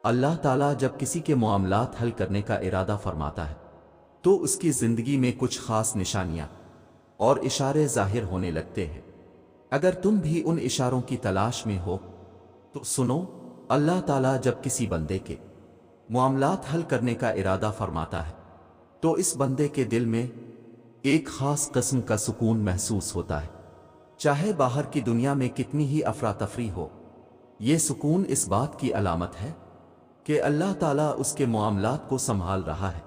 اللہ تعالیٰ جب کسی کے معاملات حل کرنے کا ارادہ فرماتا ہے تو اس کی زندگی میں کچھ خاص نشانیاں اور اشارے ظاہر ہونے لگتے ہیں۔ اگر تم بھی ان اشاروں کی تلاش میں ہو تو سنو، اللہ تعالیٰ جب کسی بندے کے معاملات حل کرنے کا ارادہ فرماتا ہے تو اس بندے کے دل میں ایک خاص قسم کا سکون محسوس ہوتا ہے، چاہے باہر کی دنیا میں کتنی ہی افراتفری ہو۔ یہ سکون اس بات کی علامت ہے کہ اللہ تعالیٰ اس کے معاملات کو سنبھال رہا ہے۔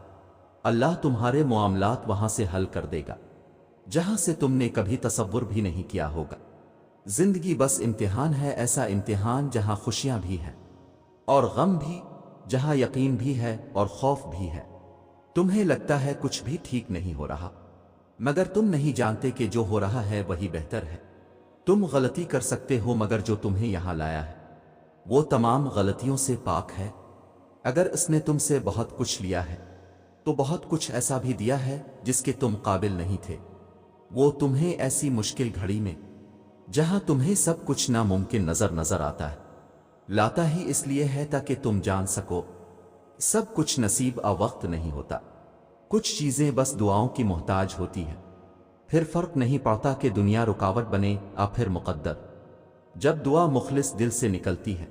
اللہ تمہارے معاملات وہاں سے حل کر دے گا جہاں سے تم نے کبھی تصور بھی نہیں کیا ہوگا۔ زندگی بس امتحان ہے، ایسا امتحان جہاں خوشیاں بھی ہیں اور غم بھی، جہاں یقین بھی ہے اور خوف بھی ہے۔ تمہیں لگتا ہے کچھ بھی ٹھیک نہیں ہو رہا، مگر تم نہیں جانتے کہ جو ہو رہا ہے وہی بہتر ہے۔ تم غلطی کر سکتے ہو، مگر جو تمہیں یہاں لایا ہے وہ تمام غلطیوں سے پاک ہے۔ اگر اس نے تم سے بہت کچھ لیا ہے تو بہت کچھ ایسا بھی دیا ہے جس کے تم قابل نہیں تھے۔ وہ تمہیں ایسی مشکل گھڑی میں، جہاں تمہیں سب کچھ ناممکن نظر آتا ہے، لاتا ہی اس لیے ہے تاکہ تم جان سکو سب کچھ نصیب وقت نہیں ہوتا۔ کچھ چیزیں بس دعاؤں کی محتاج ہوتی ہیں، پھر فرق نہیں پڑتا کہ دنیا رکاوٹ بنے پھر مقدر۔ جب دعا مخلص دل سے نکلتی ہے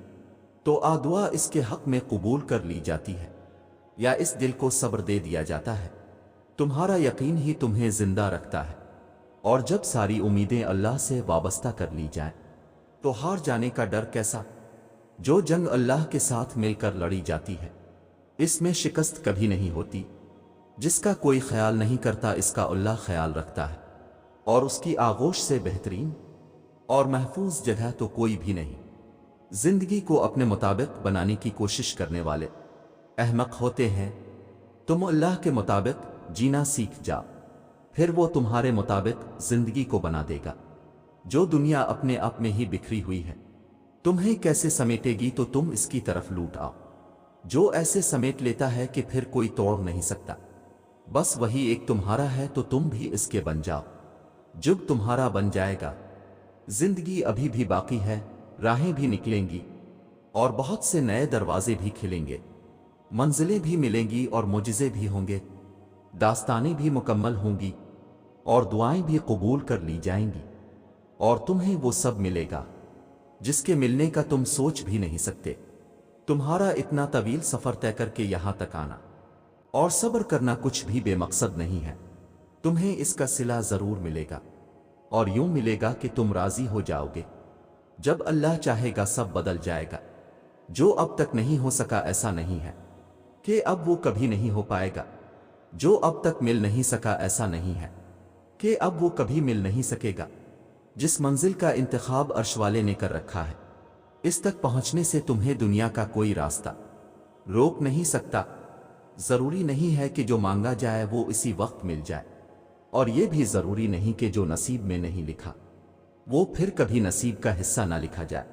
تو دعا اس کے حق میں قبول کر لی جاتی ہے یا اس دل کو صبر دے دیا جاتا ہے۔ تمہارا یقین ہی تمہیں زندہ رکھتا ہے، اور جب ساری امیدیں اللہ سے وابستہ کر لی جائیں تو ہار جانے کا ڈر کیسا؟ جو جنگ اللہ کے ساتھ مل کر لڑی جاتی ہے اس میں شکست کبھی نہیں ہوتی۔ جس کا کوئی خیال نہیں کرتا اس کا اللہ خیال رکھتا ہے، اور اس کی آغوش سے بہترین اور محفوظ جگہ تو کوئی بھی نہیں۔ زندگی کو اپنے مطابق بنانے کی کوشش کرنے والے احمق ہوتے ہیں۔ تم اللہ کے مطابق جینا سیکھ جا، پھر وہ تمہارے مطابق زندگی کو بنا دے گا۔ جو دنیا اپنے آپ میں ہی بکھری ہوئی ہے تمہیں کیسے سمیٹے گی تو تم اس کی طرف لوٹ آؤ۔ جو ایسے سمیٹ لیتا ہے کہ پھر کوئی توڑ نہیں سکتا، بس وہی ایک تمہارا ہے تو تم بھی اس کے بن جاؤ۔ جب تمہارا بن جائے گا، زندگی ابھی بھی باقی ہے، راہیں بھی نکلیں گی اور بہت سے نئے دروازے بھی کھلیں گے، منزلیں بھی ملیں گی اور معجزے بھی ہوں گے، داستانیں بھی مکمل ہوں گی اور دعائیں بھی قبول کر لی جائیں گی، اور تمہیں وہ سب ملے گا جس کے ملنے کا تم سوچ بھی نہیں سکتے۔ تمہارا اتنا طویل سفر طے کر کے یہاں تک آنا اور صبر کرنا کچھ بھی بے مقصد نہیں ہے۔ تمہیں اس کا صلہ ضرور ملے گا، اور یوں ملے گا کہ تم راضی ہو جاؤ گے۔ جب اللہ چاہے گا سب بدل جائے گا۔ جو اب تک نہیں ہو سکا ایسا نہیں ہے کہ اب وہ کبھی نہیں ہو پائے گا۔ جو اب تک مل نہیں سکا ایسا نہیں ہے کہ اب وہ کبھی مل نہیں سکے گا۔ جس منزل کا انتخاب عرش والے نے کر رکھا ہے، اس تک پہنچنے سے تمہیں دنیا کا کوئی راستہ روک نہیں سکتا۔ ضروری نہیں ہے کہ جو مانگا جائے وہ اسی وقت مل جائے، اور یہ بھی ضروری نہیں کہ جو نصیب میں نہیں لکھا وہ پھر کبھی نصیب کا حصہ نہ لکھا جائے۔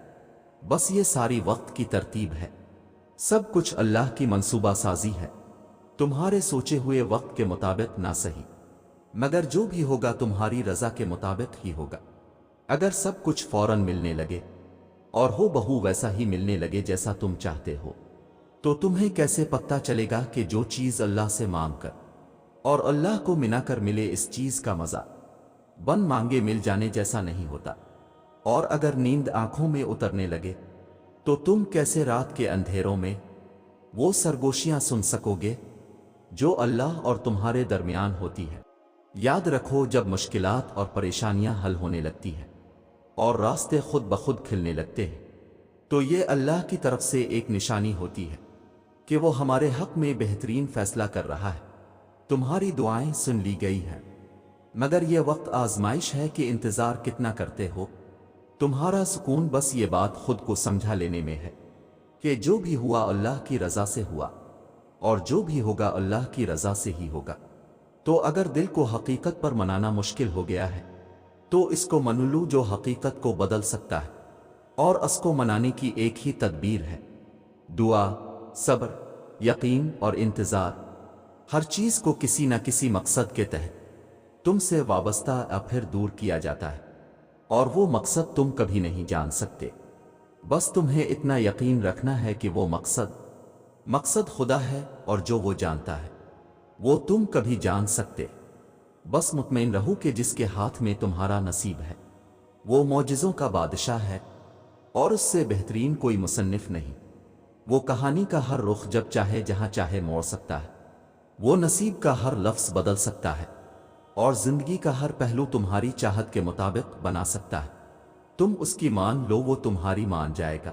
بس یہ ساری وقت کی ترتیب ہے، سب کچھ اللہ کی منصوبہ سازی ہے۔ تمہارے سوچے ہوئے وقت کے مطابق نہ صحیح، مگر جو بھی ہوگا تمہاری رضا کے مطابق ہی ہوگا۔ اگر سب کچھ فوراً ملنے لگے اور ہو بہو ویسا ہی ملنے لگے جیسا تم چاہتے ہو، تو تمہیں کیسے پتہ چلے گا کہ جو چیز اللہ سے مانگ کر اور اللہ کو منا کر ملے اس چیز کا مزہ بن مانگے مل جانے جیسا نہیں ہوتا؟ اور اگر نیند آنکھوں میں اترنے لگے تو تم کیسے رات کے اندھیروں میں وہ سرگوشیاں سن سکو گے جو اللہ اور تمہارے درمیان ہوتی ہے؟ یاد رکھو، جب مشکلات اور پریشانیاں حل ہونے لگتی ہیں اور راستے خود بخود کھلنے لگتے ہیں تو یہ اللہ کی طرف سے ایک نشانی ہوتی ہے کہ وہ ہمارے حق میں بہترین فیصلہ کر رہا ہے۔ تمہاری دعائیں سن لی گئی ہیں، مگر یہ وقت آزمائش ہے کہ انتظار کتنا کرتے ہو۔ تمہارا سکون بس یہ بات خود کو سمجھا لینے میں ہے کہ جو بھی ہوا اللہ کی رضا سے ہوا، اور جو بھی ہوگا اللہ کی رضا سے ہی ہوگا۔ تو اگر دل کو حقیقت پر منانا مشکل ہو گیا ہے تو اس کو من لو جو حقیقت کو بدل سکتا ہے، اور اس کو منانے کی ایک ہی تدبیر ہے: دعا، صبر، یقین اور انتظار۔ ہر چیز کو کسی نہ کسی مقصد کے تحت تم سے وابستہ پھر دور کیا جاتا ہے، اور وہ مقصد تم کبھی نہیں جان سکتے۔ بس تمہیں اتنا یقین رکھنا ہے کہ وہ مقصد مقصد خدا ہے اور جو وہ جانتا ہے وہ تم کبھی جان سکتے۔ بس مطمئن رہو کہ جس کے ہاتھ میں تمہارا نصیب ہے وہ معجزوں کا بادشاہ ہے اور اس سے بہترین کوئی مصنف نہیں۔ وہ کہانی کا ہر رخ جب چاہے جہاں چاہے موڑ سکتا ہے، وہ نصیب کا ہر لفظ بدل سکتا ہے اور زندگی کا ہر پہلو تمہاری چاہت کے مطابق بنا سکتا ہے۔ تم اس کی مان لو وہ تمہاری مان جائے گا۔